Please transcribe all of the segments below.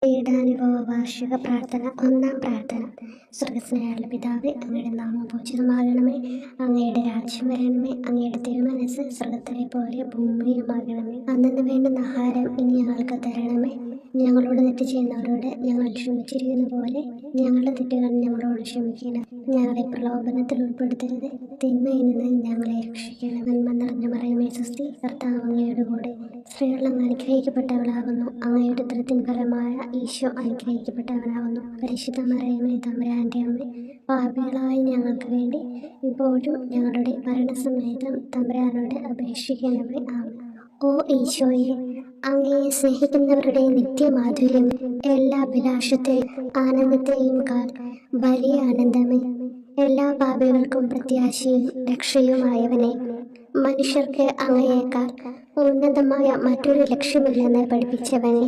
പീഡാനുഭവ വാർഷിക പ്രാർത്ഥന. ഒന്നാം പ്രാർത്ഥന. സ്വർഗ്ഗസ്ഥനായുള്ള പിതാവേ, അങ്ങയുടെ നാമം പൂജിതമാകണമേ. അങ്ങയുടെ രാജ്യം വരണമേ. അങ്ങയുടെ തിരുമനസ്സ് സ്വർഗ്ഗത്തിലെ പോലെ ഭൂമിയിലുമാകണമേ. അന്നന്ന് വേണ്ടുന്ന ആഹാരം ഇനി ഞങ്ങൾക്ക് തരണമേ. ഞങ്ങളോട് തെറ്റ് ചെയ്യുന്നവരോട് ഞങ്ങൾ ക്ഷമിച്ചിരിക്കുന്ന പോലെ ഞങ്ങളുടെ തെറ്റുകൾ ഞങ്ങളോട് ക്ഷമിക്കണം. ഞങ്ങളെ പ്രലോഭനത്തിൽ ഉൾപ്പെടുത്തരുത്, തിന്മയിൽ നിന്ന് ഞങ്ങളെ രക്ഷിക്കണം. നന്മ നിറഞ്ഞ മറിയമേ സ്വസ്തി, കർത്താവ് അങ്ങയുടെ കൂടെ സ്ത്രീകൾ അങ്ങ് അനുഗ്രഹിക്കപ്പെട്ടവളാകുന്നു. അങ്ങയുടെ ഉദരത്തിൻ ഫലമായ ഈശോ അനുഗ്രഹിക്കപ്പെട്ടവനാകുന്നു. പരിശുദ്ധ മറിയമേ തമ്പുരാന്റെ അമ്മ, പാപികളായ ഞങ്ങൾക്ക് വേണ്ടി ഇപ്പോഴും ഞങ്ങളുടെ മരണസമയത്തും തമ്പുരാനോട് അപേക്ഷിക്കണമേ. ആമേൻ. ഓ ഈശോയെ, അങ്ങയെ സ്നേഹിക്കുന്നവരുടെ നിത്യമാധുര്യം, എല്ലാ അഭിലാഷത്തെയും ആനന്ദത്തെയും കാൽ വലിയ ആനന്ദമേ. എല്ലാ പാപികൾക്കും പ്രത്യാശയും രക്ഷയുമായവനെ, മനുഷ്യർക്ക് അങ്ങയേക്കാൾ ഉന്നതമായ മറ്റൊരു ലക്ഷ്യമില്ലെന്ന് പഠിപ്പിച്ചവനെ,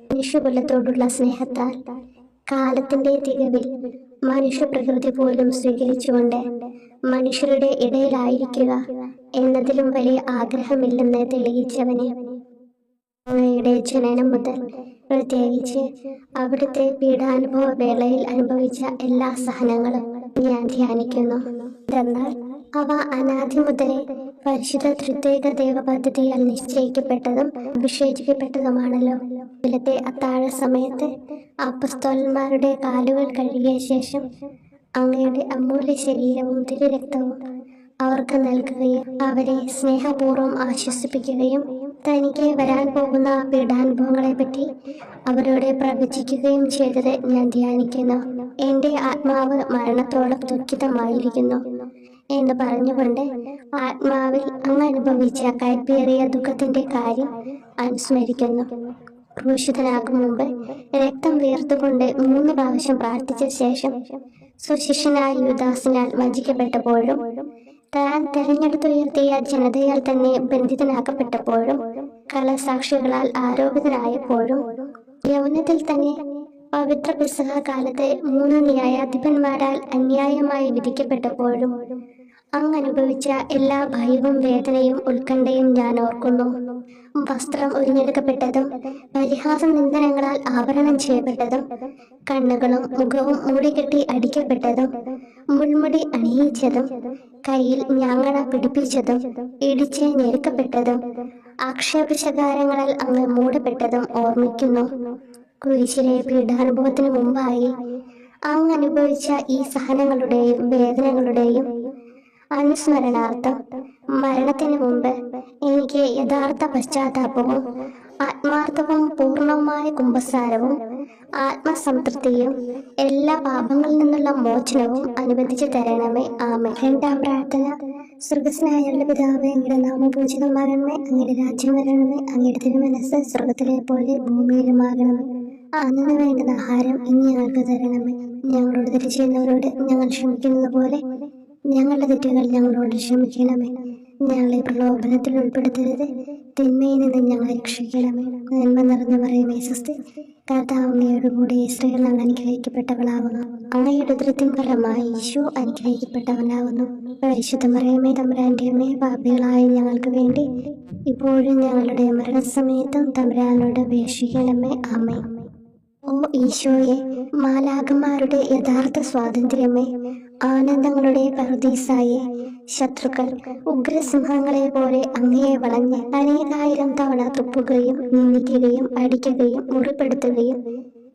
മനുഷ്യകുലത്തോടുള്ള സ്നേഹത്താൽ കാലത്തിന്റെ തികവിൽ മനുഷ്യപ്രകൃതി പോലും സ്വീകരിച്ചുകൊണ്ട് മനുഷ്യരുടെ ഇടയിലായിരിക്കുക എന്നതിലും വലിയ ആഗ്രഹമില്ലെന്ന് തെളിയിച്ചവനെ, അങ്ങയുടെ ജനനം മുതൽ പ്രത്യേകിച്ച് അവിടുത്തെ പീഡാനുഭവ വേളയിൽ അനുഭവിച്ച എല്ലാ സഹനങ്ങളും ഞാൻ ധ്യാനിക്കുന്നു. എന്നാൽ അവ അനാദി മുതലേ പരിശുദ്ധ ത്രിത്വൈക ദൈവ പദ്ധതിയാൽ നിശ്ചയിക്കപ്പെട്ടതും വിശേഷിക്കപ്പെട്ടതുമാണല്ലോ. ഇവിടുത്തെ അത്താഴ സമയത്ത് അപ്പസ്തോലന്മാരുടെ കാലുകൾ കഴുകിയ ശേഷം അങ്ങയുടെ അമൂല്യ ശരീരവും തിരുരക്തവും അവർക്ക് നൽകുകയും അവരെ സ്നേഹപൂർവ്വം ആശ്വസിപ്പിക്കുകയും തനിക്ക് വരാൻ പോകുന്ന പീഡാനുഭവങ്ങളെ പറ്റി അവരോട് പ്രവചിക്കുകയും ചെയ്തത് ഞാൻ ധ്യാനിക്കുന്നു. എൻ്റെ ആത്മാവ് മരണത്തോളം ദുഃഖിതമായിരിക്കുന്നു എന്ന് പറഞ്ഞുകൊണ്ട് ആത്മാവിൽ അങ്ങ് അനുഭവിച്ച കൈപ്പേറിയ ദുഃഖത്തിന്റെ കാര്യം അനുസ്മരിക്കുന്നു. ക്രൂശിതനാകും മുമ്പ് രക്തം വീർത്തുകൊണ്ട് 3 പ്രാവശ്യം പ്രാർത്ഥിച്ച ശേഷം സുശിഷ്യനായ യൂദാസിനാൽ വഞ്ചിക്കപ്പെട്ടപ്പോഴും താൻ തെരഞ്ഞെടുത്തുയർത്തിയ ജനതയാൽ തന്നെ ബന്ധിതനാക്കപ്പെട്ടപ്പോഴും കള്ളസാക്ഷികളാൽ ആരോപിതനായപ്പോഴും യൗവനത്തിൽ തന്നെ പവിത്ര പെസഹ കാലത്ത് 3 ന്യായാധിപന്മാരാൽ അന്യായമായി വിധിക്കപ്പെട്ടപ്പോഴും അങ്ങ് അനുഭവിച്ച എല്ലാ ഭയവും വേദനയും ഉത്കണ്ഠയും ഞാൻ ഓർക്കുന്നു. വസ്ത്രം ഉരിഞ്ഞെടുക്കപ്പെട്ടതും പരിഹാസ നിന്ദനങ്ങളാൽ ആവരണം ചെയ്യപ്പെട്ടതും കണ്ണുകളും മുഖവും മൂടിക്കെട്ടി അടിക്കപ്പെട്ടതും മുൾമുടി അണിയിച്ചതും കയ്യിൽ ഞാങ്ങണ പിടിപ്പിച്ചതും ഇടിച്ച് ഞെരുക്കപ്പെട്ടതും ആക്ഷേപശകാരങ്ങളാൽ അങ്ങ് മൂടപ്പെട്ടതും ഓർമ്മിക്കുന്നു. കുരിശിലെ പീഡാനുഭവത്തിന് മുമ്പായി അങ്ങ് അനുഭവിച്ച ഈ സഹനങ്ങളുടെയും വേദനകളുടെയും അനുസ്മരണാർത്ഥം മരണത്തിന് മുമ്പ് എനിക്ക് യഥാർത്ഥ പശ്ചാത്താപവും ആത്മാർത്ഥവും പൂർണ്ണവുമായ കുമ്പസാരവും ആത്മസംതൃപ്തിയും എല്ലാ പാപങ്ങളിൽ നിന്നുള്ള മോചനവും അനുവദിച്ചു തരണമേ. ആമേൻ. രണ്ടാം പ്രാർത്ഥന. സ്വർഗ്ഗസ്ഥനായുള്ള പിതാവേ, അങ്ങയുടെ നാമം പൂജിതമാകണമേ. അങ്ങയുടെ രാജ്യം വരണമേ. അങ്ങയുടെ തിരുമനസ്സ് സ്വർഗ്ഗത്തിലെ പോലെ ഭൂമിയിലുമാകണമേ. അന്നു വേണ്ടുന്ന ആഹാരം ഇനി ഞങ്ങൾക്ക് തരണമേ. ഞങ്ങളോട് തെറ്റ് ചെയ്യുന്നവരോട് ഞങ്ങൾ ക്ഷമിക്കുന്നത് പോലെ ഞങ്ങളുടെ തെറ്റുകൾ ഞങ്ങളോട് ക്ഷമിക്കണമേ. ഞങ്ങളെ പ്രലോഭനത്തിൽ ഉൾപ്പെടുത്തരുത്, തിന്മയിൽ നിന്ന് ഞങ്ങളെ രക്ഷിക്കണമേ. നന്മ നിറഞ്ഞ മറിയമേ സ്വസ്തി, കർത്താവ് അങ്ങയുടെ കൂടെ സ്ത്രീകൾ അങ്ങ് അനുഗ്രഹിക്കപ്പെട്ടവളാകുന്നു. അങ്ങയുടെ ഉദരത്തിൻ ഫലമായി ഈശോ അനുഗ്രഹിക്കപ്പെട്ടവനാകുന്നു. പരിശുദ്ധ മറിയമേ തമ്പുരാന്റെ അമ്മേ, പാപികളായ ഞങ്ങൾക്ക് വേണ്ടി ഇപ്പോഴും ഞങ്ങളുടെ മരണസമയത്തും തമ്പുരാനോട് അപേക്ഷിക്കണമേ. ആമേൻ. ഓ ഈശോയെ, മാലാഖമാരുടെ യഥാർത്ഥ സ്വാതന്ത്ര്യമേ, ആനന്ദങ്ങളുടെ പറുദീസായെ, ശത്രുക്കൾ ഉഗ്രസിംഹങ്ങളെ പോലെ അങ്ങയെ വളഞ്ഞ് അനേകായിരം തവണ തുപ്പുകയും നിന്ദിക്കുകയും അടിക്കുകയും മുറിപ്പെടുത്തുകയും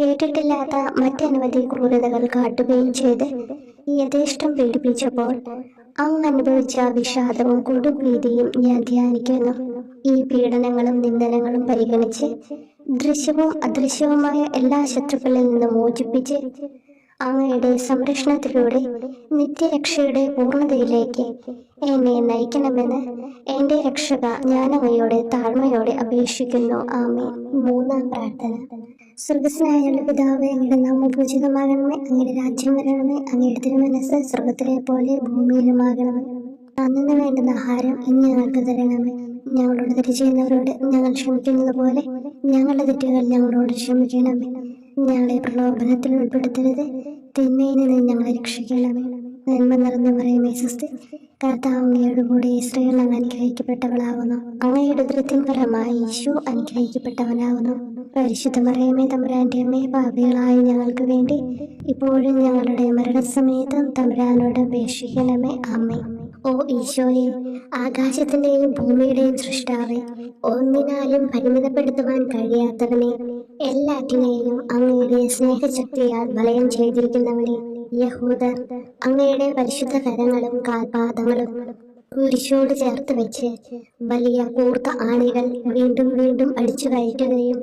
കേട്ടിട്ടില്ലാത്ത മറ്റനവധി ക്രൂരതകൾ കാട്ടുകയും ചെയ്ത് യഥേഷ്ടം പീഡിപ്പിച്ചപ്പോൾ അങ്ങ് അനുഭവിച്ച വിഷാദവും കൊടുഭീതിയും ഞാൻ ധ്യാനിക്കുന്നു. ഈ പീഡനങ്ങളും നിന്ദനങ്ങളും പരിഗണിച്ച് ദൃശ്യവും അദൃശ്യവുമായ എല്ലാ ശത്രുക്കളിൽ നിന്ന് മോചിപ്പിച്ച് അങ്ങയുടെ സംരക്ഷണത്തിലൂടെ നിത്യരക്ഷയുടെ പൂർണ്ണതയിലേക്ക് എന്നെ നയിക്കണമെന്ന് എൻ്റെ രക്ഷക ഞാൻ അങ്ങയോട് താഴ്മയോടെ അപേക്ഷിക്കുന്നു. ആമേൻ. മൂന്നാം പ്രാർത്ഥന. സ്വർഗ്ഗസ്ഥനായുള്ള പിതാവേ, അങ്ങയുടെ നാമം പൂജിതമാകണമേ. അങ്ങയുടെ രാജ്യം വരണമേ. അങ്ങയുടെ തിരുമനസ്സ് സ്വർഗ്ഗത്തിലെ പോലെ ഭൂമിയിലുമാകണമേ. അന്നു വേണ്ടുന്ന ആഹാരം ഇനി ഞങ്ങൾക്ക് തരണമേ. ഞങ്ങളോട് തെറ്റ് ചെയ്യുന്നവരോട് ഞങ്ങൾ ക്ഷമിക്കുന്നത് പോലെ ഞങ്ങളുടെ തെറ്റുകൾ ഞങ്ങളോട് ക്ഷമിക്കണമേ. ഞങ്ങളെ പ്രലോഭനത്തിൽ ഉൾപ്പെടുത്തരുത്, തിന്മയിൽ നിന്ന് ഞങ്ങളെ രക്ഷിക്കണമേ. നന്മ നിറഞ്ഞ മറിയമേ സ്വസ്തി, കർത്താവ് അങ്ങയോട് കൂടെ സ്ത്രീകൾ അങ്ങ് അനുഗ്രഹിക്കപ്പെട്ടവളാകുന്നു. അങ്ങയുടെ ഉദരത്തിൻ ഫലമായി ഈശോ അനുഗ്രഹിക്കപ്പെട്ടവനാകുന്നു. പരിശുദ്ധ മറിയമേ തമ്പുരാന്റെ അമ്മേ, പാപികളായ ഞങ്ങൾക്ക് വേണ്ടി ഇപ്പോഴും ഞങ്ങളുടെ മരണസമയത്തും തമ്പുരാനോട് അപേക്ഷിക്കണമേ. ആമേൻ. ഓ ഈശോയെ, ആകാശത്തിന്റെയും ഭൂമിയുടെയും സൃഷ്ടാവേ, ഒന്നിനാലും പരിമിതപ്പെടുത്തുവാൻ കഴിയാത്തവനെ, എല്ലാറ്റിനെയും അങ്ങയുടെ സ്നേഹശക്തിയാൽ വലയം ചെയ്തിരിക്കുന്നവനെ, യഹൂദർ അങ്ങയുടെ പരിശുദ്ധ കരങ്ങളും കാൽപാദങ്ങളും കുരിശോട് ചേർത്ത് വെച്ച് വലിയ കൂർത്ത ആണികൾ വീണ്ടും വീണ്ടും അടിച്ചു കയറ്റുകയും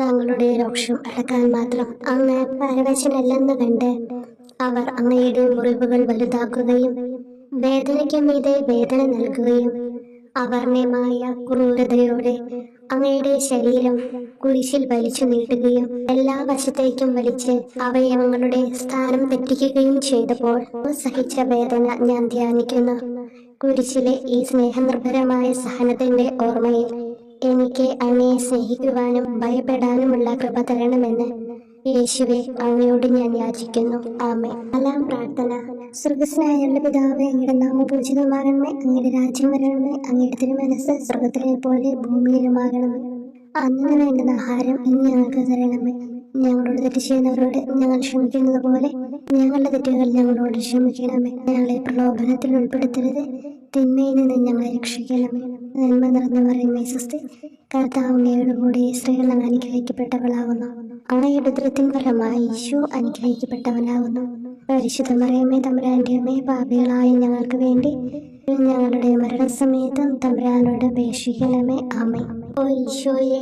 തങ്ങളുടെ രോക്ഷം അടക്കാൻ മാത്രം അങ്ങ് പരവശനല്ലെന്ന് കണ്ട് അവർ അങ്ങയുടെ മുറിവുകൾ വലുതാക്കുകയും വേദനയ്ക്ക് മീതെ വേദന നൽകുകയും അവർണ്ണമായ ക്രൂരതയോടെ അങ്ങയുടെ ശരീരം കുരിശിൽ വലിച്ചു നീട്ടുകയും എല്ലാ വശത്തേക്കും വലിച്ച് അവയവങ്ങളുടെ സ്ഥാനം തെറ്റിക്കുകയും ചെയ്തപ്പോൾ സഹിച്ച വേദന ഞാൻ ധ്യാനിക്കുന്നു. കുരിശിലെ ഈ സ്നേഹനിർഭരമായ സഹനത്തിന്റെ ഓർമ്മയിൽ എനിക്ക് അങ്ങയെ സ്നേഹിക്കുവാനും ഭയപ്പെടാനുമുള്ള കൃപ തരണമെന്ന് യേശുവെ അങ്ങയോട് ഞാൻ യാചിക്കുന്നു. ആമേൻ. നാലാം പ്രാർത്ഥന. സ്വർഗ്ഗസ്ഥനായ ഞങ്ങളുടെ പിതാവേ, അങ്ങയുടെ നാമം പൂജിതമാകണമേ, അങ്ങയുടെ രാജ്യം വരണമേ, അങ്ങയുടെ തിരുമനസ്സ് സ്വർഗ്ഗത്തിലെ പോലെ ഭൂമിയിലുമാകണമേ. അന്നു വേണ്ടുന്ന ആഹാരം ഇന്ന് ഞങ്ങൾക്ക് തരണമേ. ഞങ്ങളോട് തെറ്റ് ചെയ്യുന്നവരോട് ഞങ്ങൾ ക്ഷമിക്കുന്നത് പോലെ ഞങ്ങളുടെ തെറ്റുകൾ ഞങ്ങളോട് ക്ഷമിക്കണമേ. ഞങ്ങളെ പ്രലോഭനത്തിൽ ഉൾപ്പെടുത്തരുത്, തിന്മയിൽ നിന്ന് ഞങ്ങളെ രക്ഷിക്കണമേ. നന്മ നിറഞ്ഞ മറിയമേ സ്വസ്തി, കർത്താവ് അങ്ങയോട് കൂടെ സ്ത്രീകൾ അങ്ങ് അനുഗ്രഹിക്കപ്പെട്ടവളാകുന്നു. അങ്ങയുടെ ഉദരത്തിൻ ഫലമായി ഈശോ അനുഗ്രഹിക്കപ്പെട്ടവനാകുന്നു. പരിശുദ്ധ മറിയമേ തമ്പുരാന്റെ അമ്മേ, പാപികളായ ഞങ്ങൾക്ക് വേണ്ടി ഞങ്ങളുടെ മരണസമയത്തും തമ്പുരാനോട് അപേക്ഷിക്കണമേ. ആമേൻ. ഓ ഈശോയെ,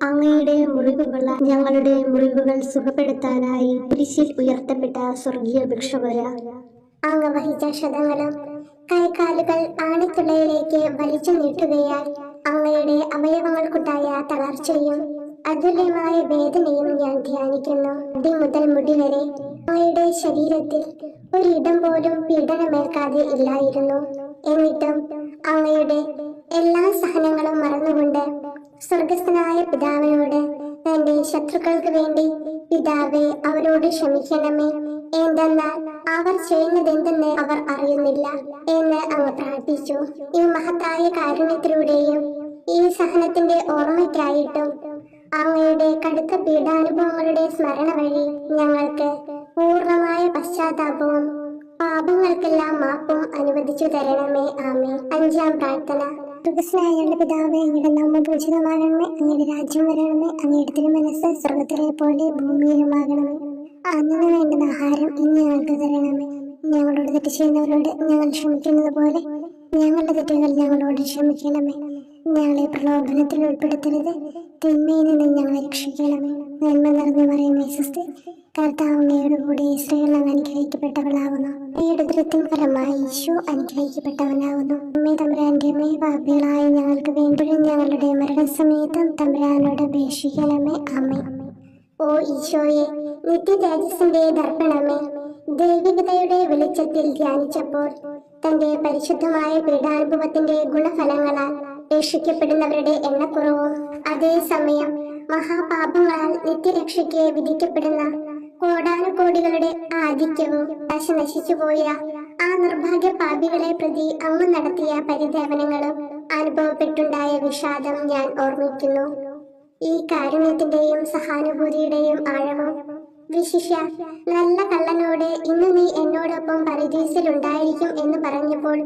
അങ്ങയുടെ മുറിവുകൾ ഞങ്ങളുടെ മുറിവുകൾ സുഖപ്പെടുത്താനായി കുരിശിൽ ഉയർത്തപ്പെട്ട സ്വർഗീയ ഭിക്ഷുവര, അങ്ങ് വഹിച്ച ക്ഷതങ്ങളും കൈകാലുകൾ ആണിത്തുളയിലേക്ക് വലിച്ചു നീട്ടുകയാൽ അങ്ങയുടെ അവയവങ്ങൾക്കുണ്ടായ തളർച്ചയും അതുല്യമായ വേദനയും ഞാൻ ധ്യാനിക്കുന്നു. അടി മുതൽ മുടി വരെ അങ്ങയുടെ ശരീരത്തിൽ ഒരിടം പോലും പീഡനമേൽക്കാതെ ഇല്ലായിരുന്നു. എന്നിട്ടും അങ്ങയുടെ എല്ലാ സഹനങ്ങളും മറന്നുകൊണ്ട് സ്വർഗസ്ഥനായ പിതാവിനോട് തന്റെ ശത്രുക്കൾക്ക് വേണ്ടി പിതാവേ അവരോട് ക്ഷമിക്കണമേ, എന്തെന്നാൽ അവർ ചെയ്യുന്നതെന്തെന്ന് അവർ അറിയുന്നില്ല എന്ന് അങ്ങ് പ്രാർത്ഥിച്ചു. ഈ മഹത്തായ കാരുണ്യത്തിലൂടെയും ഈ സഹനത്തിന്റെ ഓർമ്മയ്ക്കായിട്ടും അങ്ങയുടെ കടുത്ത പീഡാനുഭവങ്ങളുടെ സ്മരണ വഴി ഞങ്ങൾക്ക് പൂർണ്ണമായ പശ്ചാത്താപവും പാപങ്ങൾക്കെല്ലാം മാപ്പും അനുവദിച്ചു തരണമേ. ആമേൻ. അഞ്ചാം പ്രാർത്ഥന. സ്വർഗ്ഗസ്ഥനായ ഞങ്ങളുടെ പിതാവേ, അങ്ങയുടെ നാമം പൂജിതമാകണമേ, അങ്ങയുടെ രാജ്യം വരണമേ, അങ്ങയുടെ തിരുമനസ്സ് സ്വർഗ്ഗത്തിലെ പോലെ ഭൂമിയിലുമാകണമേ. അന്നു വേണ്ടുന്ന ആഹാരം ഇന്ന് ഞങ്ങൾക്ക് തരണമേ. ഞങ്ങളോട് തെറ്റ് ചെയ്യുന്നവരോട് ഞങ്ങൾ ക്ഷമിക്കുന്നത് പോലെ ഞങ്ങളുടെ തെറ്റുകൾ ഞങ്ങളോട് ക്ഷമിക്കണമേ. ഞങ്ങളെ പ്രലോഭനത്തിൽ ഉൾപ്പെടുത്തരുത്, തിന്മയിൽ നിന്ന് ഞങ്ങളെ രക്ഷിക്കണമേ. നന്മ നിറഞ്ഞ മറിയമേ സ്വസ്തി, കർത്താവ് അങ്ങയോട് കൂടെ സ്ത്രീകൾ അങ്ങ് അനുഗ്രഹിക്കപ്പെട്ടവളാകുന്നു. അങ്ങയുടെ ഉദരത്തിൻ ഫലമായി ഈശോ അനുഗ്രഹിക്കപ്പെട്ടവനാകുന്നു. അമ്മേ തമ്പുരാന്റെ അമ്മേ, പാപികളായ ഞങ്ങൾക്ക് വേണ്ടിയും ഞങ്ങളുടെ മരണസമയത്തും തമ്പുരാനോട് അപേക്ഷിക്കണമേ. ആമേൻ. ഓ ഈശോയെ, നിത്യ തേജസ്സിന്റെ ദർപ്പണമേ, ദൈവികതയുടെ വെളിച്ചത്തിൽ ധ്യാനിച്ചപ്പോൾ തന്റെ പരിശുദ്ധമായ പീഡാനുഭവത്തിന്റെ ഗുണഫലങ്ങളാൽ രക്ഷിക്കപ്പെടുന്നവരുടെ എണ്ണക്കുറവും അതേസമയം മഹാപാപങ്ങളാൽ നിത്യരക്ഷയ്ക്ക് വിധിക്കപ്പെടുന്ന കോടാനുകോടികളുടെ ആധിക്യവും നശിച്ചുപോയ ആ നിർഭാഗ്യ പാപികളെ പ്രതി അങ്ങ് നടത്തിയ പരിദേവനങ്ങളും അനുഭവപ്പെട്ടുണ്ടായ വിഷാദം ഞാൻ ഓർമ്മിക്കുന്നു. ഈ കാരുണ്യത്തിന്റെയും സഹാനുഭൂതിയുടെയും ആഴവും വിശിഷ്യ നല്ല കള്ളനോട് ഇന്ന് നീ എന്നോടൊപ്പം പരദീസിലുണ്ടായിരിക്കും എന്ന് പറഞ്ഞപ്പോൾ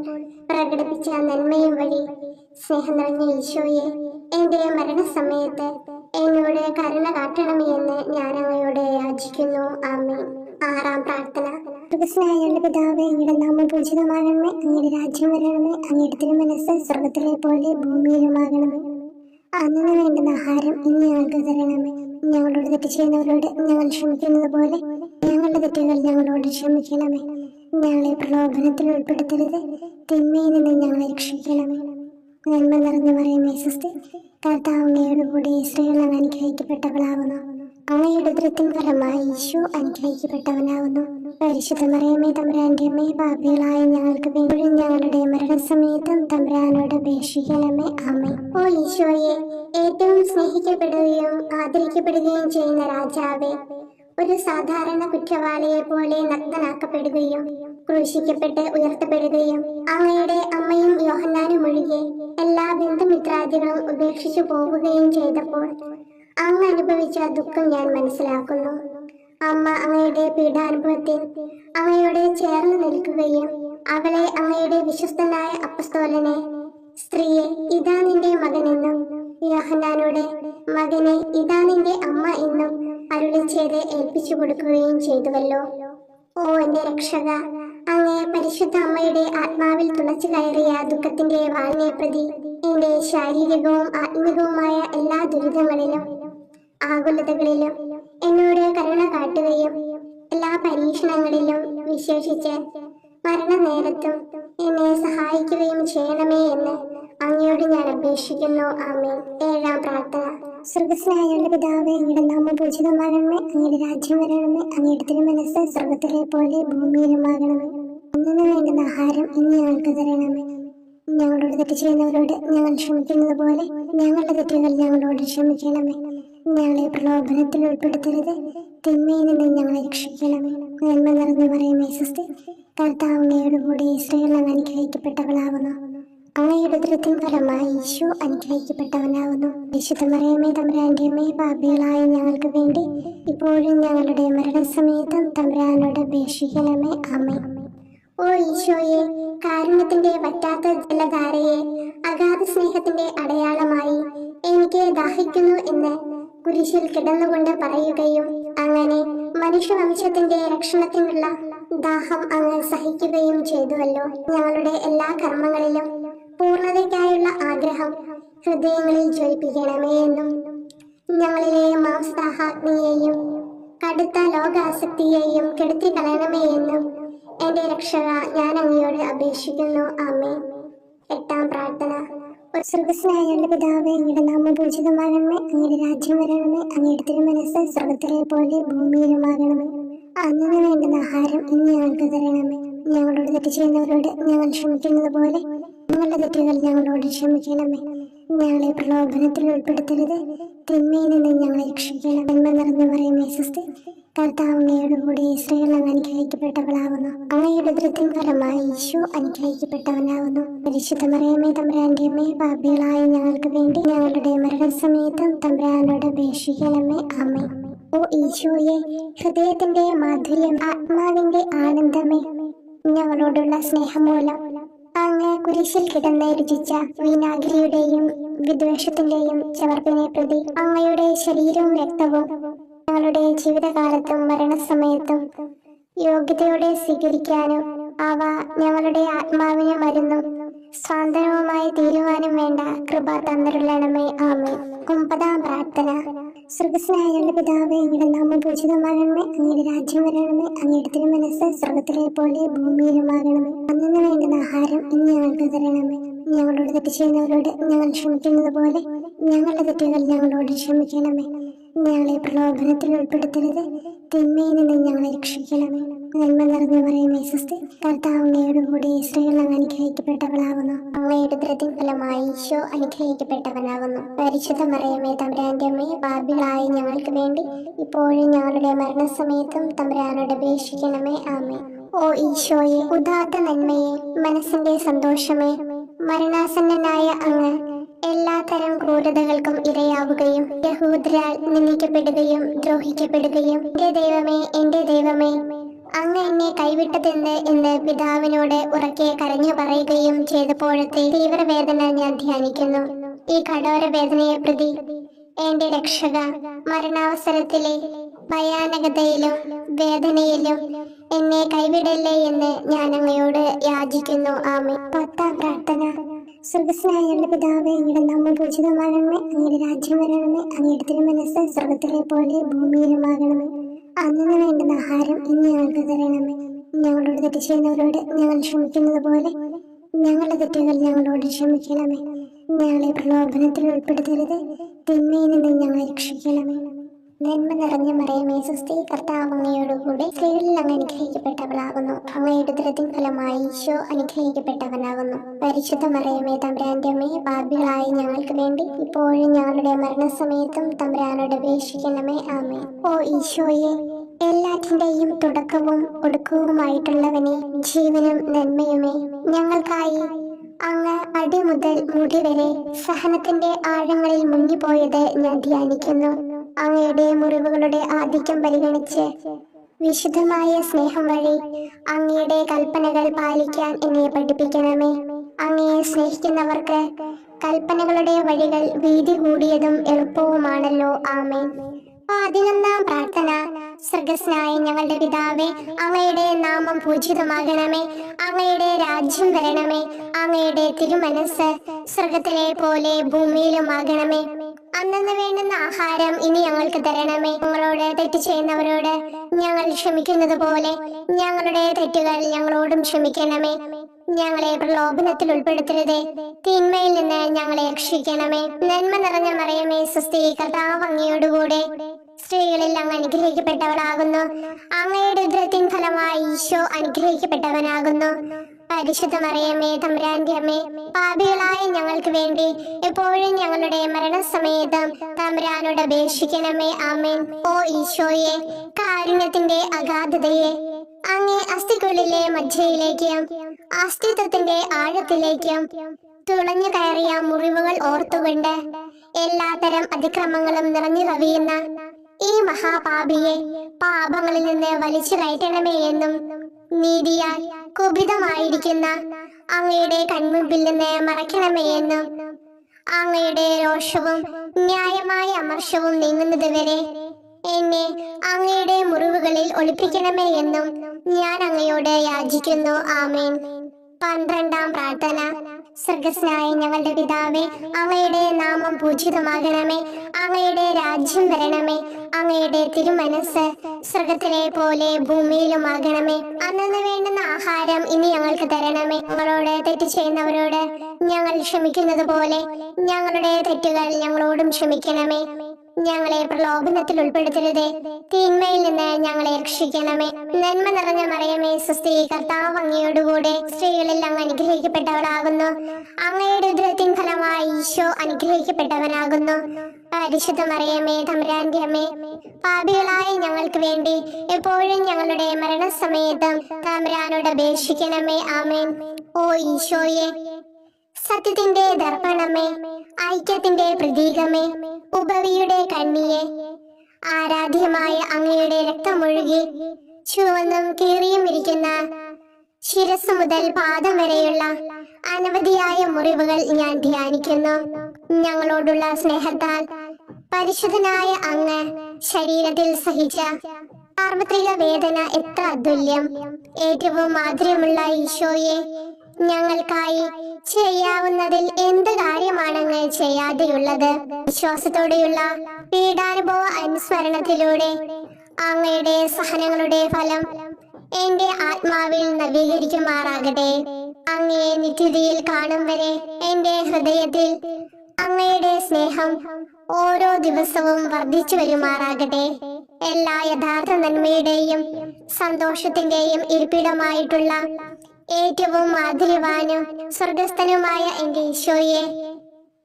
പ്രകടിപ്പിച്ച നന്മയും വഴി സ്നേഹം നിറഞ്ഞ ഈശോയെ, എന്റെ മരണസമയത്ത് എന്നോട് കരുണ കാട്ടണമേ എന്ന് ഞാൻ അങ്ങയോട് യാചിക്കുന്നു. ആമേൻ. ആറാം പ്രാർത്ഥന. സ്വർഗ്ഗസ്ഥനായ ഞങ്ങളുടെ പിതാവേ, അങ്ങയുടെ നാമം പൂജിതമാകണമേ, അങ്ങയുടെ രാജ്യം വരണമേ, അങ്ങയുടെ തിരുമനസ്സ് സ്വർഗ്ഗത്തിലെ പോലെ ഭൂമിയിലുമാകണമേ. അന്നു വേണ്ടുന്ന ആഹാരം ഇന്ന് ഞങ്ങൾക്ക് തരണമേ. ഞങ്ങളോട് തെറ്റ് ചെയ്യുന്നവരോട് ഞങ്ങൾ ക്ഷമിക്കുന്നത് പോലെ ഞങ്ങളുടെ തെറ്റുകൾ ഞങ്ങളോട് ക്ഷമിക്കണമേ. ഞങ്ങളെ പ്രലോഭനത്തിൽ ഉൾപ്പെടുത്തരുത്, തിന്മയിൽ നിന്ന് ഞങ്ങളെ രക്ഷിക്കണമേ. നന്മ നിറഞ്ഞ മറിയമേ സ്വസ്തി, കർത്താവ് അങ്ങയോട് കൂടെ സ്ത്രീകൾ അങ്ങ് അനുഗ്രഹിക്കപ്പെട്ടവളാകുന്നു. അങ്ങയുടെ ഉദരത്തിൻ ഫലമായി ഈശോ അനുഗ്രഹിക്കപ്പെട്ടവനാകുന്നു. പരിശുദ്ധ മറിയമേ തമ്പുരാന്റെ അമ്മേ, പാപികളായ ഞങ്ങൾക്ക് വേണ്ടിയും ഞങ്ങളുടെ മരണസമയത്തും തമ്പുരാനോട് അപേക്ഷിക്കണമേ. ആമേൻ. ഓ ഈശോയെ, ഏറ്റവും സ്നേഹിക്കപ്പെടുകയും ആദരിക്കപ്പെടുകയും ചെയ്യുന്ന രാജാവേ, ഒരു സാധാരണ കുറ്റവാളിയെ പോലെ നഗ്നനാക്കപ്പെടുകയും ക്രൂശിക്കപ്പെട്ട് ഉയർത്തപ്പെടുകയും അങ്ങയുടെ അമ്മയും യോഹന്നാനും ഒഴികെ എല്ലാ ബന്ധുമിത്രാദികളും ഉപേക്ഷിച്ചു പോവുകയും ചെയ്തപ്പോൾ അങ്ങ് അനുഭവിച്ച ദുഃഖം ഞാൻ മനസ്സിലാക്കുന്നു. അമ്മ അങ്ങയുടെ പീഡാനുഭവത്തിൽ അങ്ങയോട് ചേർന്ന് നിൽക്കുകയും അവളെ അങ്ങയുടെ വിശ്വസ്തനായ അപ്പസ്തോലനെ, സ്ത്രീയെ ഇതാ നിന്റെ മകനെന്നും യോഹന്നാനോട് മകനെ ഇതാ നിന്റെ അമ്മ എന്നും അരുളി ചെയ്ത് ഏൽപ്പിച്ചു കൊടുക്കുകയും ചെയ്തുവല്ലോ. ഓ എന്റെ രക്ഷക, അങ്ങേ പരിശുദ്ധ അമ്മയുടെ ആത്മാവിൽ തുളച്ചു കയറിയ ദുഃഖത്തിന്റെ വാളിനെ പ്രതി എന്റെ ശാരീരികവും ആത്മികവുമായ എല്ലാ ദുരിതങ്ങളിലും ആകുലതകളിലും എന്നോട് കരുണ കാട്ടുകയും എല്ലാ പരീക്ഷണങ്ങളിലും വിശേഷിച്ച് മരണനേരത്തും എന്നെ സഹായിക്കുകയും ചെയ്യണമേ എന്ന് അങ്ങയോട് ഞാൻ അപേക്ഷിക്കുന്നു. ആമേൻ. 7-ാം പ്രാർത്ഥന. സ്വർഗ്ഗസ്ഥനായ പിതാവേ, അങ്ങയുടെ നാമം പൂജിതമാകണമേ, അങ്ങയുടെ രാജ്യം വരണമേ, അങ്ങയുടെ തിരുമനസ്സ് സ്വർഗ്ഗത്തിലെ പോലെ ഭൂമിയിലുമാകണമേ. അന്നു വേണ്ടുന്ന ആഹാരം ഇന്ന് ഞങ്ങൾക്ക് തരണമേ. ഞങ്ങളോട് തെറ്റ് ചെയ്യുന്നവരോട് ഞങ്ങൾ ക്ഷമിക്കുന്നത് പോലെ ഞങ്ങളുടെ തെറ്റുകൾ ഞങ്ങളോട് ക്ഷമിക്കണമേ. ഞങ്ങളെ പ്രലോഭനത്തിൽ ഉൾപ്പെടുത്തരുത്, തിന്മയിൽ നിന്ന് ഞങ്ങളെ രക്ഷിക്കണമേ. നന്മ നിറഞ്ഞു പറയുമേ സ്വസ്തി, കർത്താവ് അങ്ങയോട് കൂടി സ്ത്രീകൾ അങ്ങ് അനുഗ്രഹിക്കപ്പെട്ടവളാകുന്നു. അങ്ങയുടെ ഉദരത്തിൻ ഫലമായി ഈശോ അനുഗ്രഹിക്കപ്പെട്ടവനാകുന്നു. വിശുദ്ധ മറിയമേ തമ്പുരാന്റെ അമ്മേ, പാപികളായ ഞങ്ങൾക്ക് വേണ്ടി ഇപ്പോഴും ഞങ്ങളുടെ മരണസമയത്തും തമ്പുരാനോട് അപേക്ഷിക്കണമേ. ആമേൻ. ഓ ഈശോയെ, കാരുണ്യത്തിന്റെ വറ്റാത്ത ജലധാരയെ, അഗാധ സ്നേഹത്തിന്റെ അടയാളമായി എനിക്ക് ദാഹിക്കുന്നു എന്ന് കുരിശിൽ കിടന്നുകൊണ്ട് പറയുകയും അങ്ങനെ മനുഷ്യവംശത്തിന്റെ രക്ഷണത്തിനുള്ള ദാഹം അങ്ങ് സഹിക്കുകയും ചെയ്തുവല്ലോ. ഞങ്ങളുടെ എല്ലാ കർമ്മങ്ങളിലും പൂർണ്ണതയ്ക്കായുള്ള ആഗ്രഹം ഹൃദയങ്ങളിൽ ജ്വലിപ്പിക്കണമേ എന്നും ഞങ്ങളിലെ മാംസദാഹാഗ്നിയെയും കടുത്ത ലോകാസക്തിയെയും കെടുത്തി കളയണമേ എന്നും എന്റെ രക്ഷക ഞാൻ അങ്ങയോട് അപേക്ഷിക്കുന്നു. ആമേൻ. 8-ാം പ്രാർത്ഥന. സ്വർഗ്ഗസ്ഥനായ പിതാവേ, അങ്ങയുടെ നാമം പൂജിതമാകണമേ, അങ്ങയുടെ രാജ്യം വരണമേ, അങ്ങയുടെ തിരുമനസ്സ് സ്വർഗ്ഗത്തിലെ പോലെ ഭൂമിയിലുമാകണമേ. അന്നു വേണ്ടുന്ന ആഹാരം ഇന്ന് ഞങ്ങൾക്ക് തരണമേ. ഞങ്ങളോട് തെറ്റ് ചെയ്യുന്നവരോട് ഞങ്ങൾ ക്ഷമിക്കുന്നത് പോലെ ഞങ്ങളുടെ തെറ്റുകൾ ഞങ്ങളോട് ക്ഷമിക്കണമേ. ഞങ്ങളെ പ്രലോഭനത്തിൽ ഉൾപ്പെടുത്തരുത്, തിന്മയിൽ നിന്ന് ഞങ്ങളെ രക്ഷിക്കണം. നന്മ നിറഞ്ഞു പറയുമേ സ്വസ്തി, കർത്താവ് അങ്ങയോട് കൂടി സ്ത്രീകൾ അങ്ങ് അനുഗ്രഹിക്കപ്പെട്ടവളാകുന്നു. അങ്ങയുടെ ഉദരത്തിൻ ഫലമായി ഈശോ അനുഗ്രഹിക്കപ്പെട്ടവനാകുന്നു. പരിശുദ്ധ മറിയമേ തമ്പുരാന്റെ അമ്മേ, പാപികളായ ഞങ്ങൾക്ക് വേണ്ടി ഞങ്ങളുടെ മരണസമയത്തും തമ്പുരാനോട് അപേക്ഷിക്കണമേ. ആമേൻ. ഓ ഈശോയെ, ഹൃദയത്തിന്റെ മാധുര്യം, ആത്മാവിന്റെ ആനന്ദമേ, ഞങ്ങളോടുള്ള സ്നേഹം മൂലം അങ്ങ് കുരിശിൽ കിടന്ന് രുചിച്ച വിനാഗിരിയുടെയും വിദ്വേഷത്തിന്റെയും ചവർപ്പിനെ പ്രതി അങ്ങയുടെ ശരീരവും രക്തവും ഞങ്ങളുടെ ജീവിതകാലത്തും മരണസമയത്തും യോഗ്യതയോടെ സ്വീകരിക്കാനും അവ ഞങ്ങളുടെ ആത്മാവിന് മരുന്നും സ്വാതന്ത്ര്യവുമായി തീരുവാനും വേണ്ട കൃപ തന്നിരുളണമേ. ആമേൻ. 9-ാം പ്രാർത്ഥന. സ്വർഗ്ഗസ്ഥനായ പിതാവേ, അങ്ങയുടെ നാമം പൂജിതമാകണമേ, അങ്ങയുടെ രാജ്യം വരണമേ, അങ്ങയുടെ തിരുമനസ്സ് സ്വർഗ്ഗത്തിലെ പോലെ ഭൂമിയിലുമാകണമേ. അന്നു വേണ്ടുന്ന ആഹാരം ഇന്ന് ഞങ്ങൾക്ക് തരണമേ. ഞങ്ങളോട് തെറ്റ് ചെയ്യുന്നവരോട് ഞങ്ങൾ ക്ഷമിക്കുന്നത് പോലെ ഞങ്ങളുടെ തെറ്റുകൾ ഞങ്ങളോട് ക്ഷമിക്കണമേ. ഞങ്ങളെ പ്രലോഭനത്തിൽ ഉൾപ്പെടുത്തരുത്, തിന്മയിൽ നിന്ന് ഞങ്ങളെ രക്ഷിക്കണമേ. നന്മ നിറഞ്ഞു പറയുമേ സ്വസ്തി, കർത്താവ് അങ്ങയോട് കൂടി സ്ത്രീകൾ അങ്ങ് അനുഗ്രഹിക്കപ്പെട്ടവളാകുന്നു. അങ്ങയുടെ ഉദരത്തിൻ ഫലമായി ഈശോ അനുഗ്രഹിക്കപ്പെട്ടവനാകുന്നു. പരിശുദ്ധ മറിയമേ തമ്പുരാന്റെ അമ്മേ, പാപികളായ ഞങ്ങൾക്ക് വേണ്ടി ഇപ്പോഴും ഞങ്ങളുടെ മരണസമയത്തും തമ്പുരാനോട് അപേക്ഷിക്കണമേ. ആമേൻ. ഓ ഈശോയെ, ഉദാത്ത നന്മയെ, മനസ്സിന്റെ സന്തോഷമേ, മരണാസന്നനായ അങ്ങ് എല്ലാത്തരം ക്രൂരതകൾക്കും ഇരയാവുകയും യഹൂദരാൽ നിന്ദിക്കപ്പെടുകയും ദ്രോഹിക്കപ്പെടുകയും എന്റെ ദൈവമേ അങ്ങ് എന്നെ കൈവിട്ടതെന്ത് എന്ന് പിതാവിനോട് ഉറക്കെ കരഞ്ഞു പറയുകയും ചെയ്തപ്പോഴത്തെ തീവ്രവേദന ഞാൻ ധ്യാനിക്കുന്നു. ഈ കഠോര വേദനയെ പ്രതി എന്റെ രക്ഷക, മരണാവസരത്തിലെ ഭയാനകതയിലും വേദനയിലും എന്നെ കൈവിടല്ലേ എന്ന് ഞാൻ അങ്ങയോട് യാചിക്കുന്നു. ആമേൻ. 10-ാം പ്രാർത്ഥന. സ്വർഗ്ഗസ്ഥനായ പിതാവേ, അങ്ങയുടെ നാമം പൂജിതമാകണമേ, അങ്ങയുടെ രാജ്യം വരണമേ, അങ്ങയുടെ തിരുമനസ്സ് സ്വർഗ്ഗത്തിലെ പോലെ ഭൂമിയിലുമാകണമേ. അന്നു വേണ്ടുന്ന ആഹാരം ഇന്ന് ഞങ്ങൾക്ക് തരണമേ. ഞങ്ങളോട് തെറ്റ് ചെയ്യുന്നവരോട് ഞങ്ങൾ ക്ഷമിക്കുന്നത് പോലെ ഞങ്ങളുടെ തെറ്റുകൾ ഞങ്ങളോട് ക്ഷമിക്കണമേ. ഞങ്ങളെ പ്രലോഭനത്തിൽ ഉൾപ്പെടുത്തരുത്, തിന്മയിൽ നിന്ന് ഞങ്ങളെ രക്ഷിക്കണമേ. നന്മ നിറഞ്ഞ മറിയമേ സ്വസ്തി, കർത്താവ് അങ്ങയോടുകൂടി സ്ത്രീകളിൽ അങ്ങ് അനുഗ്രഹിക്കപ്പെട്ടവളാകുന്നു. അങ്ങയുടെ ഉദരത്തിൻ ഫലമായി ഈശോ അനുഗ്രഹിക്കപ്പെട്ടവനാകുന്നു. പരിശുദ്ധ മറിയമേ തമ്പുരാന്റെ അമ്മേ, പാപികളായ ഞങ്ങൾക്ക് വേണ്ടി ഇപ്പോഴും ഞങ്ങളുടെ മരണസമയത്തും തമ്പുരാനോട് അപേക്ഷിക്കണമേ. ആമേൻ. ഓ ഈശോയെ, എല്ലാറ്റിന്റെയും തുടക്കവും ഒടുക്കവുമായിട്ടുള്ളവനെ, ജീവനും നന്മയുമേ, ഞങ്ങൾക്കായി അങ്ങ് അടിമുതൽ മുടി വരെ സഹനത്തിന്റെ ആഴങ്ങളിൽ മുങ്ങിപ്പോയത് ഞാൻ ധ്യാനിക്കുന്നു. അങ്ങയുടെ മുറിവുകളുടെ ആധിക്യം പരിഗണിച്ച് വിശുദ്ധമായ സ്നേഹം വഴി അങ്ങയുടെ കൽപ്പനകൾ പാലിക്കാൻ എന്നെ പഠിപ്പിക്കണമേ. അങ്ങയെ സ്നേഹിക്കുന്നവർക്ക് കൽപ്പനകളുടെ വഴികൾ വീതി കൂടിയതും എളുപ്പവുമാണല്ലോ. ആമേൻ. 11-ാം പ്രാർത്ഥന. സ്വർഗ്ഗസ്ഥനായ ഞങ്ങളുടെ പിതാവേ, അങ്ങയുടെ നാമം പൂജിതമാകണമേ. അങ്ങയുടെ രാജ്യം വരണമേ. അങ്ങയുടെ തിരുമനസ് സ്വർഗത്തിലെ പോലെ ഭൂമിയിലുമാകണമേ. അന്നന്ന് വേണ്ടുന്ന ആഹാരം ഇനി ഞങ്ങൾക്ക് തരണമേ. ഞങ്ങളോട് തെറ്റ് ചെയ്യുന്നവരോട് ഞങ്ങൾ ക്ഷമിക്കുന്നത് പോലെ ഞങ്ങളുടെ തെറ്റുകൾ ഞങ്ങളോടും ക്ഷമിക്കണമേ. ഞങ്ങളെ പ്രലോഭനത്തിൽ ഉൾപ്പെടുത്തരുതേ, തിന്മയിൽ നിന്ന് ഞങ്ങളെ രക്ഷിക്കണമേ. നന്മ നിറഞ്ഞ മറിയമേ, സ്വസ്തി, കർത്താവ് അങ്ങയോടുകൂടെ സ്ത്രീകളിൽ അങ്ങ് അനുഗ്രഹിക്കപ്പെട്ടവളാകുന്നു. അങ്ങയുടെ ഉദരത്തിൻ ഫലമായി ഈശോ അനുഗ്രഹിക്കപ്പെട്ടവനാകുന്നു. പരിശുദ്ധ മറിയമേ, തമ്പുരാന്റെ അമ്മേ, പാപികളായ ഞങ്ങൾക്ക് വേണ്ടി എപ്പോഴും ഞങ്ങളുടെ മരണസമയത്തും തമ്പുരാനോട് അപേക്ഷിക്കണമേ. ആമേൻ. ഓ ഈശോയെ, കാരുണ്യത്തിന്റെ അഗാധതയെ, അങ്ങേ അസ്ഥിക്കുള്ളിലെ മജ്ജയിലേക്കും അസ്തിത്വത്തിന്റെ ആഴത്തിലേക്കും തുളഞ്ഞു കയറിയ മുറിവുകൾ ഓർത്തുകൊണ്ട് എല്ലാത്തരം അതിക്രമങ്ങളും നിറഞ്ഞു കവിയുന്ന ഈ മഹാപാപിയെ പാപങ്ങളിൽ നിന്ന് വലിച്ചു കയറ്റണമേ എന്നും, നീതിയാൽ കുപിതമായിരിക്കുന്ന അങ്ങയുടെ കൺമുമ്പിൽ നിന്ന് മറയ്ക്കണമേ എന്നും, അങ്ങയുടെ രോഷവും ന്യായമായ അമർഷവും നീങ്ങുന്നത് വരെ എന്നെ അങ്ങയുടെ മുറിവുകളിൽ ഒളിപ്പിക്കണമേ എന്നും ഞാൻ അങ്ങയോട് യാചിക്കുന്നു. ആമേൻ. 12-ാം പ്രാർത്ഥന. സ്വർഗ്ഗസ്ഥനായ ഞങ്ങളുടെ പിതാവേ, അങ്ങയുടെ നാമം പൂജിതമാകണമേ. അങ്ങയുടെ രാജ്യം വരണമേ. അങ്ങയുടെ തിരുമനസ് സ്വർഗത്തിലെ പോലെ ഭൂമിയിലുമാകണമേ. അന്നന്ന് വേണ്ടുന്ന ആഹാരം ഇനി ഞങ്ങൾക്ക് തരണമേ. ഞങ്ങളോട് തെറ്റ് ചെയ്യുന്നവരോട് ഞങ്ങൾ ക്ഷമിക്കുന്നത് പോലെ ഞങ്ങളുടെ തെറ്റുകൾ ഞങ്ങളോടും ക്ഷമിക്കണമേ. ഞങ്ങളെ പ്രലോഭനത്തിൽ ഉൾപ്പെടുത്തരുതേ, തിന്മയിൽ നിന്ന് ഞങ്ങളെ രക്ഷിക്കണമേ. നന്മ നിറഞ്ഞ മറിയമേ, സ്വസ്തി, കർത്താവ് അങ്ങയോടുകൂടെ സ്ത്രീകളിൽ അങ്ങ് അനുഗ്രഹിക്കപ്പെട്ടവളാകുന്നു. അങ്ങയുടെ ഉദരത്തിൻ ഫലമായി ഈശോ അനുഗ്രഹിക്കപ്പെട്ടവനാകുന്നു. പരിശുദ്ധ മറിയമേ, തമ്പുരാന്റെ അമ്മേ, പാപികളായ ഞങ്ങൾക്ക് വേണ്ടി എപ്പോഴും ഞങ്ങളുടെ മരണസമയത്തും തമ്പുരാനോട് അപേക്ഷിക്കണമേ. ആമേൻ. ഓ ഈശോയെ, സത്യത്തിന്റെ ദർപ്പണമേ, ഐക്യത്തിന്റെ പ്രതീകമേ, ഉപവിയുടെ കണ്ണിയെ, ആരാധ്യമായ അങ്ങയുടെ രക്തമൊഴുകി ചുവന്നും കീറിയും ഇരിക്കുന്ന ശിരസ് മുതൽ പാദം വരെയുള്ള അനവധിയായ മുറിവുകൾ ഞാൻ ധ്യാനിക്കുന്നു. ഞങ്ങളോടുള്ള സ്നേഹത്താൽ പരിശുദ്ധനായ അങ്ങ് ശരീരത്തിൽ സഹിച്ച സാർവത്രിക വേദന എത്ര അതുല്യം. ഏറ്റവും മാധുര്യമുള്ള ഈശോയെ, ഞങ്ങൾക്കായി ചെയ്യാവുന്നതിൽ എന്ത് കാര്യമാണങ്ങ് ചെയ്യാതെയുള്ളത്? വിശ്വാസത്തോടെയുള്ള പീഡാനുഭവ അനുസ്മരണത്തിലൂടെ അങ്ങയുടെ സഹനങ്ങളുടെ ഫലം എന്റെ ആത്മാവിൽ നവീകരിക്കുമാറാകട്ടെ. അങ്ങയെ നിത്യതയിൽ കാണും വരെ എന്റെ ഹൃദയത്തിൽ അങ്ങയുടെ സ്നേഹം ഓരോ ദിവസവും വർദ്ധിച്ചു വരുമാറാകട്ടെ. എല്ലാ യഥാർത്ഥ നന്മയുടെയും സന്തോഷത്തിന്റെയും ഇരിപ്പിടമായിട്ടുള്ള ഏറ്റവും മാധുര്യവാനും സ്വർഗസ്ഥനുമായ എന്റെ ഈശോയെ,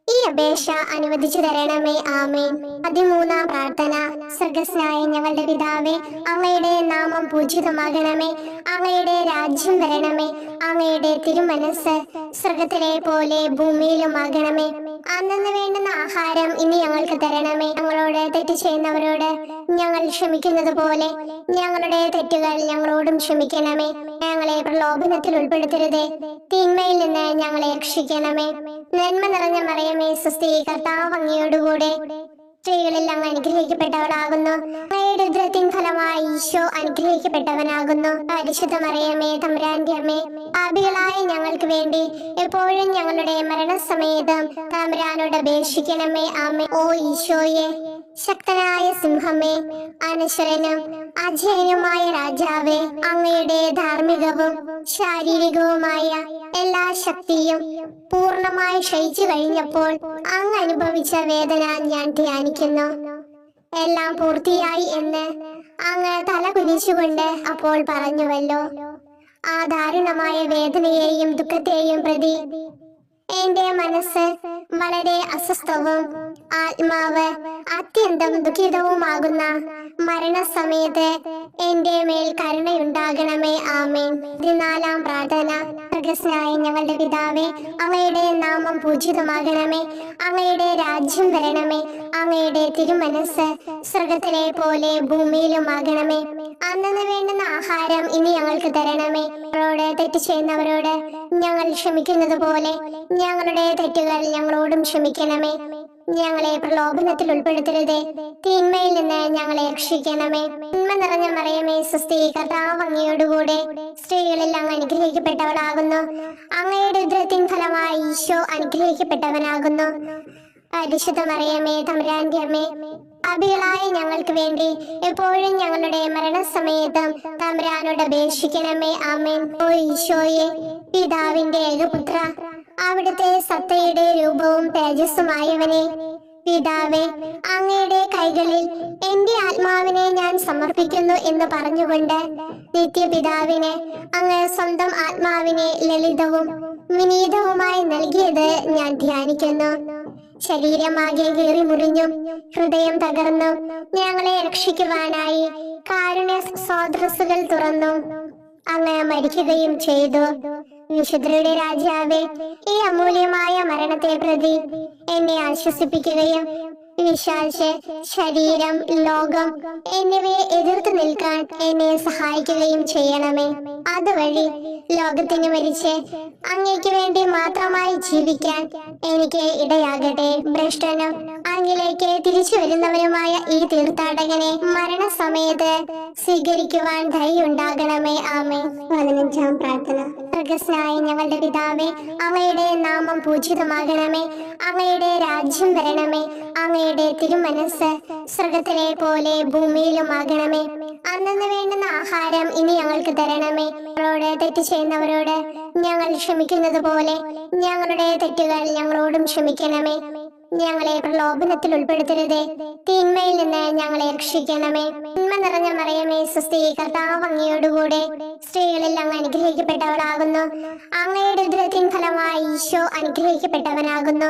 ഈ അപേക്ഷ അനുവദിച്ചു തരണമേ. ആമേൻ. 13-ാം പ്രാർത്ഥന. സ്വർഗ്ഗസ്ഥനായ ഞങ്ങളുടെ പിതാവേ, അങ്ങയുടെ നാമം പൂജിതമാകണമേ. അങ്ങയുടെ രാജ്യം വരണമേ. അങ്ങയുടെ തിരുമനസ് സ്വർഗത്തിലെ പോലെ ഭൂമിയിലുമാകണമേ. അന്നന്ന് വേണ്ടുന്ന ആഹാരം ഇനി ഞങ്ങൾക്ക് തരണമേ. ഞങ്ങളോട് തെറ്റ് ചെയ്യുന്നവരോട് ഞങ്ങൾ ക്ഷമിക്കുന്നത് പോലെ ഞങ്ങളുടെ തെറ്റുകൾ ഞങ്ങളോടും ക്ഷമിക്കണമേ. ഞങ്ങളെ പ്രലോഭനത്തിൽ ഉൾപ്പെടുത്തരുതേ, തിന്മയിൽ നിന്ന് ഞങ്ങളെ രക്ഷിക്കണമേ. നന്മ നിറഞ്ഞ മറിയമേ, സ്വസ്തി, കർത്താവ് അങ്ങയോടുകൂടെ സ്ത്രീകളിൽ അങ്ങ് അനുഗ്രഹിക്കപ്പെട്ടവളാകുന്നു. അങ്ങയുടെ ഉദരത്തിൻ ഫലമായി ഈശോ അനുഗ്രഹിക്കപ്പെട്ടവനാകുന്നു. പരിശുദ്ധ മറിയമേ, തമ്പുരാന്റെ അമ്മേ, പാപികളായ ഞങ്ങൾക്ക് വേണ്ടി എപ്പോഴും ഞങ്ങളുടെ മരണസമയത്തും തമ്പുരാനോട് അപേക്ഷിക്കണമേ. ആമേൻ. ഓ ഈശോയെ, ശക്തനായ സിംഹമേ, അനശ്വരനും അജയനുമായ രാജാവേ, അങ്ങയുടെ ധാർമ്മികവും ശാരീരികവുമായ എല്ലാ ശക്തിയും പൂർണ്ണമായി ക്ഷയിച്ചു കഴിഞ്ഞപ്പോൾ അങ്ങ് അനുഭവിച്ച വേദന ഞാൻ ധ്യാനിക്കുന്നു. എല്ലാം പൂർത്തിയായി എന്ന് അങ്ങ് തല കുനിച്ചുകൊണ്ട് അപ്പോൾ പറഞ്ഞുവല്ലോ. ആ ദാരുണമായ വേദനയെയും ദുഃഖത്തെയും പ്രതി എന്റെ മനസ്സ് വളരെ അസ്വസ്ഥവും ആത്മാവ് അത്യന്തം ദുഃഖിതവുമാകുന്ന മരണസമയത്ത് എന്റെ മേൽ കരുണയുണ്ടാകണമേ. ആമേൻ. 14-ാം പ്രാർത്ഥന. സ്വർഗ്ഗസ്ഥനായ ഞങ്ങളുടെ പിതാവേ, അങ്ങയുടെ നാമം പൂജിതമാകണമേ. അങ്ങയുടെ രാജ്യം വരണമേ. അങ്ങയുടെ തിരുമനസ് സ്വർഗ്ഗത്തിലെ പോലെ ഭൂമിയിലുമാകണമേ. അന്നന്ന് വേണ്ടുന്ന ആഹാരം ഇനി ഞങ്ങൾക്ക് തരണമേ. ഞങ്ങളോട് തെറ്റ് ചെയ്യുന്നവരോട് ഞങ്ങൾ ക്ഷമിക്കുന്നത് പോലെ ഞങ്ങളുടെ തെറ്റുകൾ ഞങ്ങളോടും ക്ഷമിക്കണമേ. ഞങ്ങളെ പ്രലോഭനത്തിൽ ഉൾപ്പെടുത്തരുതേ, തിന്മയിൽ നിന്ന് ഞങ്ങളെ രക്ഷിക്കണമേ. നന്മ നിറഞ്ഞ മറിയമേ, സ്വസ്തി, കർത്താവ് അങ്ങയോടുകൂടെ സ്ത്രീകളിൽ അങ്ങ് അനുഗ്രഹിക്കപ്പെട്ടവളാകുന്നു. അങ്ങയുടെ ഉദരത്തിൻ ഫലമായി ഈശോ അനുഗ്രഹിക്കപ്പെട്ടവനാകുന്നു. പരിശുദ്ധ മറിയമേ, തമ്പുരാന്റെ അമ്മേ, പാപികളായ ഞങ്ങൾക്ക് വേണ്ടി എപ്പോഴും ഞങ്ങളുടെ മരണസമയത്തും തമ്പുരാനോട് അപേക്ഷിക്കണമേ. ആമേൻ. ഓ ഈശോയെ, പിതാവിന്റെ ഏകപുത്ര, അവിടുത്തെ സത്തയുടെ രൂപവും തേജസ്സുമായവനെ, പിതാവേ, അങ്ങയുടെ കൈകളിൽ എന്റെ ആത്മാവിനെ ഞാൻ സമർപ്പിക്കുന്നു എന്ന് പറഞ്ഞുകൊണ്ട് നിത്യപിതാവിന് അങ്ങ് സ്വന്തം ആത്മാവിനെ ലളിതവും വിനീതവുമായി നൽകിയത് ഞാൻ ധ്യാനിക്കുന്നു. ശരീരമാകെ കീറി മുറിഞ്ഞും ഹൃദയം തകർന്നും ഞങ്ങളെ രക്ഷിക്കുവാനായി കാരുണ്യ സ്രോതസ്സുകൾ തുറന്നു അങ്ങ് മരിക്കുകയും ചെയ്തു. വിശുദ്ധരുടെ രാജാവേ, ഈ അമൂല്യമായ മരണത്തെ പ്രതി എന്നെ ആശ്വസിപ്പിക്കുകയും വിശ്വാസ ശരീരം, ലോകം എന്നിവയെ എതിർത്ത് നിൽക്കാൻ എന്നെ സഹായിക്കുകയും ചെയ്യണമേ. അതുവഴി ലോകത്തിന് മരിച്ച് അങ്ങേക്ക് വേണ്ടി മാത്രമായി ജീവിക്കാൻ എനിക്ക് ഇടയാകട്ടെ. ഭ്രഷ്ടനും അങ്ങിലേക്ക് തിരിച്ചു വരുന്നവരുമായ ഈ തീർത്ഥാടകനെ മരണസമയത്ത് സ്വീകരിക്കുവാൻ ധൈര്യമുണ്ടാകണമേ. ആമേൻ. 15-ാം പ്രാർത്ഥന. സ്വർഗ്ഗസ്ഥനായ ഞങ്ങളുടെ പിതാവേ, അങ്ങയുടെ നാമം പൂജിതമാകണമേ. അങ്ങയുടെ രാജ്യം വരണമേ. അങ്ങയുടെ തിരുമനസ് സ്വർഗ്ഗത്തിലെ പോലെ ഭൂമിയിലുമാകണമേ. അന്നന്ന് വേണ്ടുന്ന ആഹാരം ഇനി ഞങ്ങൾക്ക് തരണമേ. ഞങ്ങളോട് തെറ്റ് ചെയ്യുന്നവരോട് ഞങ്ങൾ ക്ഷമിക്കുന്നത് പോലെ ഞങ്ങളുടെ തെറ്റുകൾ ഞങ്ങളോടും ക്ഷമിക്കണമേ. ഞങ്ങളെ പ്രലോഭനത്തിൽ ഉൾപ്പെടുത്തരുതേ, തിന്മയിൽ നിന്ന് ഞങ്ങളെ രക്ഷിക്കണമേ. നന്മ നിറഞ്ഞ മറിയമേ, സ്വസ്തി, കർത്താവ് അങ്ങയോടുകൂടെ സ്ത്രീകളിൽ അങ്ങ് അനുഗ്രഹിക്കപ്പെട്ടവളാകുന്നു. അങ്ങയുടെ ഉദരത്തിൻ ഫലമായി ഈശോ അനുഗ്രഹിക്കപ്പെട്ടവനാകുന്നു.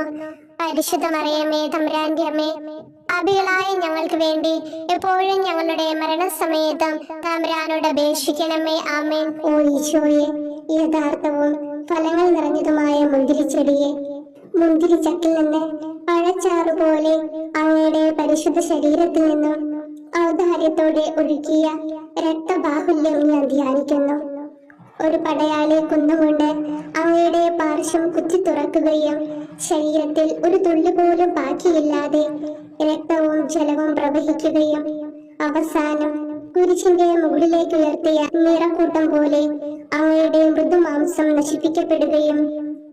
പരിശുദ്ധ മറിയമേ, തമ്പുരാന്റെ അമ്മേ, പാപികളായ ഞങ്ങൾക്ക് വേണ്ടി എപ്പോഴും ഞങ്ങളുടെ മരണസമയത്തും തമ്പുരാനോട് അപേക്ഷിക്കണമേ. ആമേൻ. ഓ ഈശോയെ, യഥാർത്ഥവും ഫലങ്ങൾ നിറഞ്ഞതുമായ മുന്തിരിച്ചെടിയെ, മുന്തിരിച്ചക്കിൽ നിന്ന് പഴച്ചാറ് പോലെ അങ്ങയുടെ പരിശുദ്ധ ശരീരത്തിൽ നിന്നും ഔദാര്യത്തോടെ ഒഴുകിയ രക്തബാഹുല്യം ഞാൻ ധ്യാനിക്കുന്നു. ഒരു പടയാളി കുന്നുകൊണ്ട് അങ്ങയുടെ പാർശ്വം കുത്തി തുറക്കുകയും ശരീരത്തിൽ ഒരു തുള്ളി പോലും ബാക്കിയില്ലാതെ രക്തവും ജലവും പ്രവഹിക്കുകയും അവസാനം കുരിശിന്റെ മുകളിലേക്ക് ഉയർത്തിയ നിറക്കൂട്ടം പോലെ അങ്ങയുടെ മൃദുമാംസം നശിപ്പിക്കപ്പെടുകയും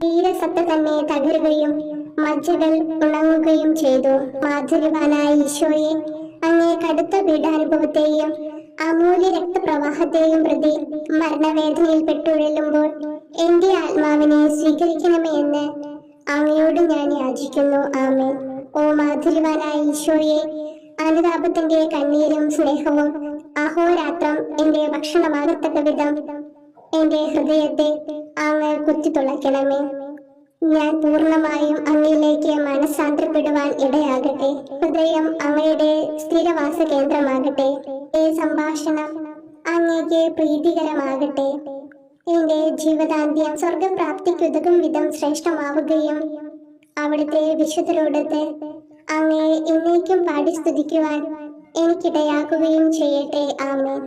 തീരസത്ത തന്നെ തകരുകയും മജ്ജകൾ ഉണങ്ങുകയും ചെയ്തു. മാധുര്യവാനായ ഈശോയെ, അങ്ങേ കടുത്ത പീഡാനുഭവത്തെയും അമൂല്യ രക്തപ്രവാഹത്തെയും പ്രതി മരണവേദനയിൽ പെട്ടുഴലുമ്പോൾ എന്റെ ആത്മാവിനെ സ്വീകരിക്കണമേ എന്ന് അങ്ങയോട് ഞാൻ യാചിക്കുന്നു. ആമേൻ. ഓ മാധുര്യവാനായ ഈശോയെ, അനുതാപത്തിന്റെ കണ്ണീരും സ്നേഹവും അഹോരാത്രം എന്റെ ഭക്ഷണമാകത്തക്ക വിധം എന്റെ ഹൃദയത്തെ അങ്ങ് കുത്തിത്തുളയ്ക്കണമേ. ഞാൻ പൂർണ്ണമായും അങ്ങയിലേക്ക് മനസ്സാന്തരപ്പെടുവാൻ ഇടയാകട്ടെ. ഹൃദയം അങ്ങയുടെ സ്ഥിരവാസ കേന്ദ്രമാകട്ടെ. ഈ സംഭാഷണം അങ്ങേക്ക് പ്രീതികരമാകട്ടെ. എന്റെ ജീവിതാന്ത്യം സ്വർഗപ്രാപ്തിക്കുതകും വിധം ശ്രേഷ്ഠമാവുകയും അവിടുത്തെ വിശുദ്ധരോടത്ത് അങ്ങയെ എന്നേക്കും പാടി സ്തുതിക്കുവാൻ എനിക്കിടയാക്കുകയും ചെയ്യട്ടെ. ആമേൻ.